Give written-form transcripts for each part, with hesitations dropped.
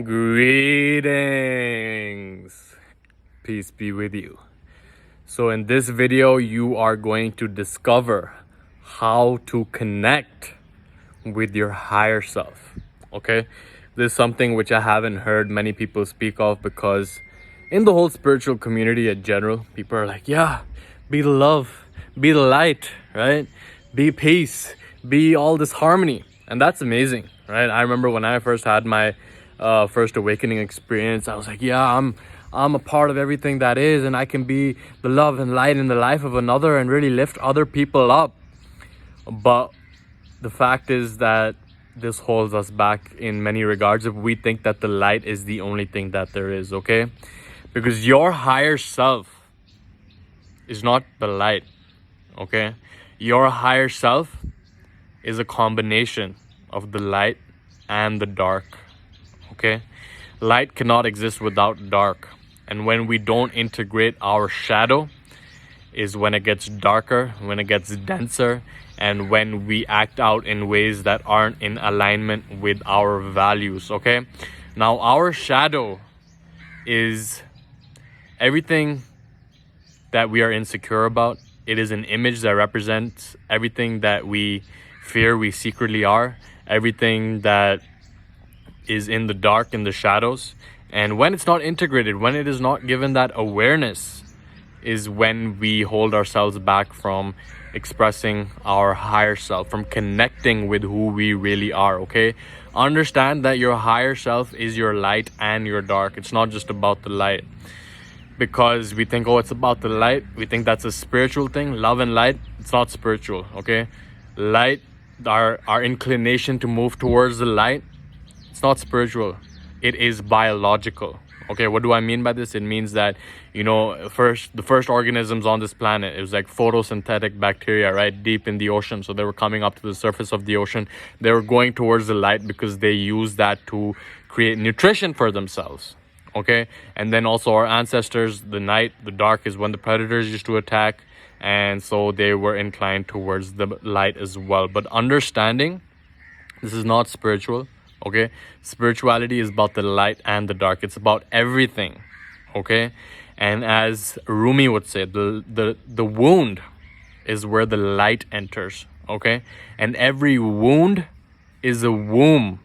Greetings. Peace be with you. So in this video, you are going to discover how to connect with your higher self. Okay? This is something which I haven't heard many people speak of, because in the whole spiritual community in general, people are like, yeah, be the love, be the light, right? Be peace, be all this harmony. And that's amazing, right? I remember when I first had my first awakening experience, I was like, yeah, I'm a part of everything that is, and I can be the love and light in the life of another and really lift other people up. But the fact is that this holds us back in many regards if we think that the light is the only thing that there is, okay? Because your higher self is not the light, okay? Your higher self is a combination of the light and the dark, okay? Light cannot exist without dark. And when we don't integrate our shadow is when it gets darker, when it gets denser, and when we act out in ways that aren't in alignment with our values, okay? Now, our shadow is everything that we are insecure about. It is an image that represents everything that we fear we secretly are, everything that is in the dark, in the shadows. And when it's not integrated, when it is not given that awareness, is when we hold ourselves back from expressing our higher self, from connecting with who we really are, okay? Understand that your higher self is your light and your dark. It's not just about the light. Because we think, oh, it's about the light. We think that's a spiritual thing. Love and light, it's not spiritual, okay? Light, our inclination to move towards the light, it's not spiritual. It is biological. Okay, what do I mean by this? It means that, the first organisms on this planet, it was like photosynthetic bacteria, right, deep in the ocean. So they were coming up to the surface of the ocean. They were going towards the light because they used that to create nutrition for themselves. Okay, and then also our ancestors, the dark is when the predators used to attack, and so they were inclined towards the light as well. But understanding, this is not spiritual. Okay, spirituality is about the light and the dark. It's about everything. Okay, and as Rumi would say, the wound is where the light enters. Okay, and every wound is a womb.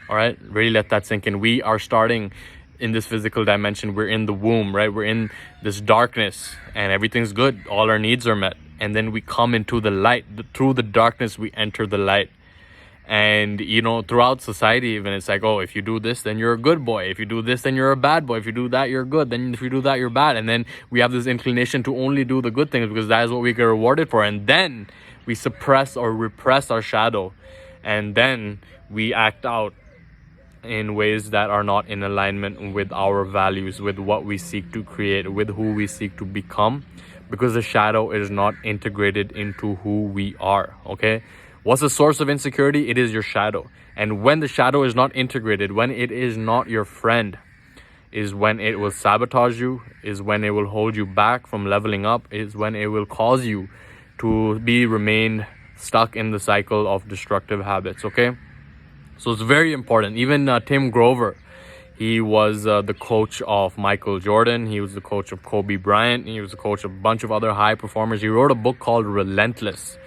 All right, really let that sink in. We are starting in this physical dimension. We're in the womb, right? We're in this darkness and everything's good. All our needs are met. And then we come into the light. Through the darkness, we enter the light. And, throughout society, even, it's like, oh, if you do this, then you're a good boy. If you do this, then you're a bad boy. If you do that, you're good. Then if you do that, you're bad. And then we have this inclination to only do the good things because that is what we get rewarded for. And then we suppress or repress our shadow. And then we act out in ways that are not in alignment with our values, with what we seek to create, with who we seek to become, because the shadow is not integrated into who we are, okay? What's the source of insecurity? It is your shadow. And when the shadow is not integrated, when it is not your friend, is when it will sabotage you, is when it will hold you back from leveling up, is when it will cause you to remain stuck in the cycle of destructive habits, okay? So it's very important. Even Tim Grover, he was the coach of Michael Jordan. He was the coach of Kobe Bryant. He was the coach of a bunch of other high performers. He wrote a book called Relentless.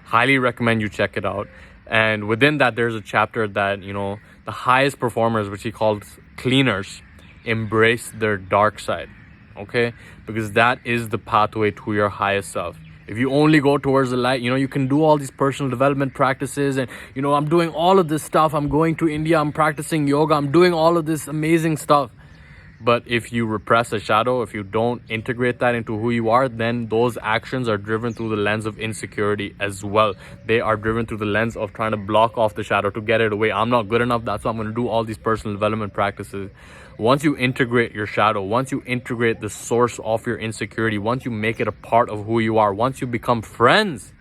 Highly recommend you check it out. And within that, there's a chapter that, the highest performers, which he called cleaners, embrace their dark side, okay? Because that is the pathway to your highest self. If you only go towards the light, you can do all these personal development practices and, I'm doing all of this stuff. I'm going to India. I'm practicing yoga. I'm doing all of this amazing stuff. But if you repress a shadow, if you don't integrate that into who you are, then those actions are driven through the lens of insecurity as well. They are driven through the lens of trying to block off the shadow, to get it away. I'm not good enough. That's why I'm going to do all these personal development practices. Once you integrate your shadow, once you integrate the source of your insecurity, once you make it a part of who you are, once you become friends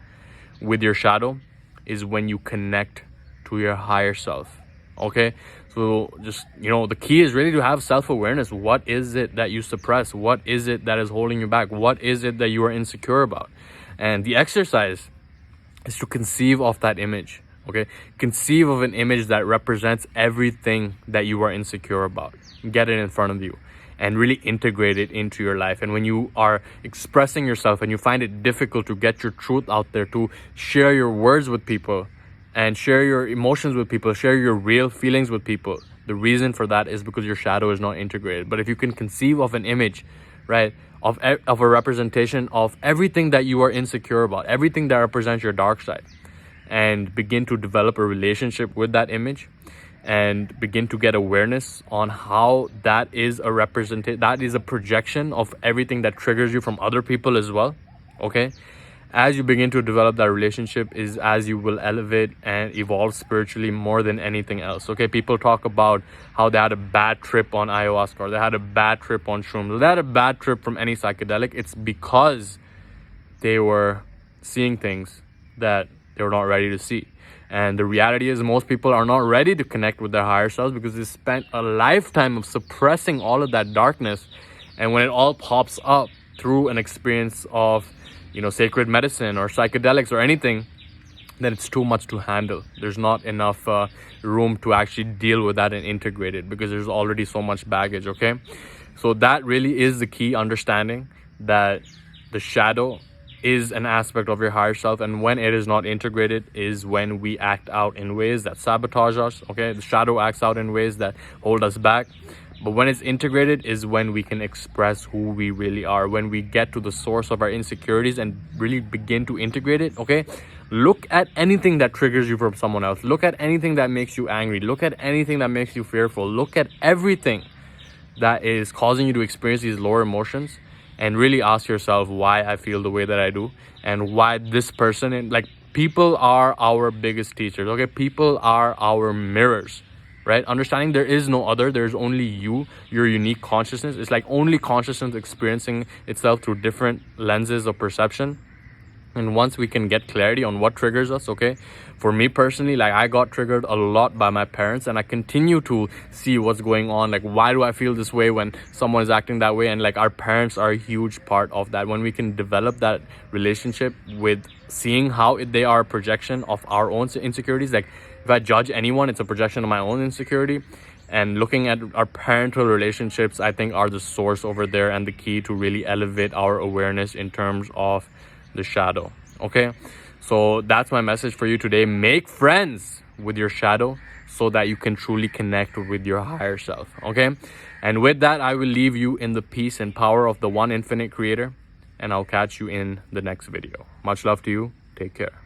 with your shadow, is when you connect to your higher self. Okay? So just, the key is really to have self-awareness. What is it that you suppress? What is it that is holding you back? What is it that you are insecure about? And the exercise is to conceive of that image. Okay, conceive of an image that represents everything that you are insecure about. Get it in front of you and really integrate it into your life. And when you are expressing yourself and you find it difficult to get your truth out there, to share your words with people and share your emotions with people, share your real feelings with people, the reason for that is because your shadow is not integrated. But if you can conceive of an image, right, of a representation of everything that you are insecure about, everything that represents your dark side, and begin to develop a relationship with that image and begin to get awareness on how that is a projection of everything that triggers you from other people as well. Okay, as you begin to develop that relationship is as you will elevate and evolve spiritually more than anything else. Okay, people talk about how they had a bad trip on ayahuasca, or they had a bad trip on shrooms, they had a bad trip from any psychedelic. It's because they were seeing things that they were not ready to see. And the reality is most people are not ready to connect with their higher selves because they spent a lifetime of suppressing all of that darkness. And when it all pops up through an experience of, sacred medicine or psychedelics or anything, then it's too much to handle. There's not enough room to actually deal with that and integrate it because there's already so much baggage. Okay, so that really is the key understanding, that the shadow is an aspect of your higher self, and when it is not integrated is when we act out in ways that sabotage us. Okay, the shadow acts out in ways that hold us back, but when it's integrated is when we can express who we really are, when we get to the source of our insecurities and really begin to integrate it. Okay, look at anything that triggers you from someone else, look at anything that makes you angry, look at anything that makes you fearful, look at everything that is causing you to experience these lower emotions, and really ask yourself why I feel the way that I do, and why this person, and people are our biggest teachers. Okay, people are our mirrors, right? Understanding there is no other, there's only you, your unique consciousness. It's like only consciousness experiencing itself through different lenses of perception. And once we can get clarity on what triggers us, okay, for me personally, I got triggered a lot by my parents, and I continue to see what's going on. Why do I feel this way when someone is acting that way? And our parents are a huge part of that. When we can develop that relationship with seeing how they are a projection of our own insecurities, if I judge anyone, it's a projection of my own insecurity. And looking at our parental relationships, I think, are the source over there and the key to really elevate our awareness in terms of the shadow. Okay, so that's my message for you today. Make friends with your shadow so that you can truly connect with your higher self. Okay, and with that, I will leave you in the peace and power of the one infinite creator, and I'll catch you in the next video. Much love to you. Take care.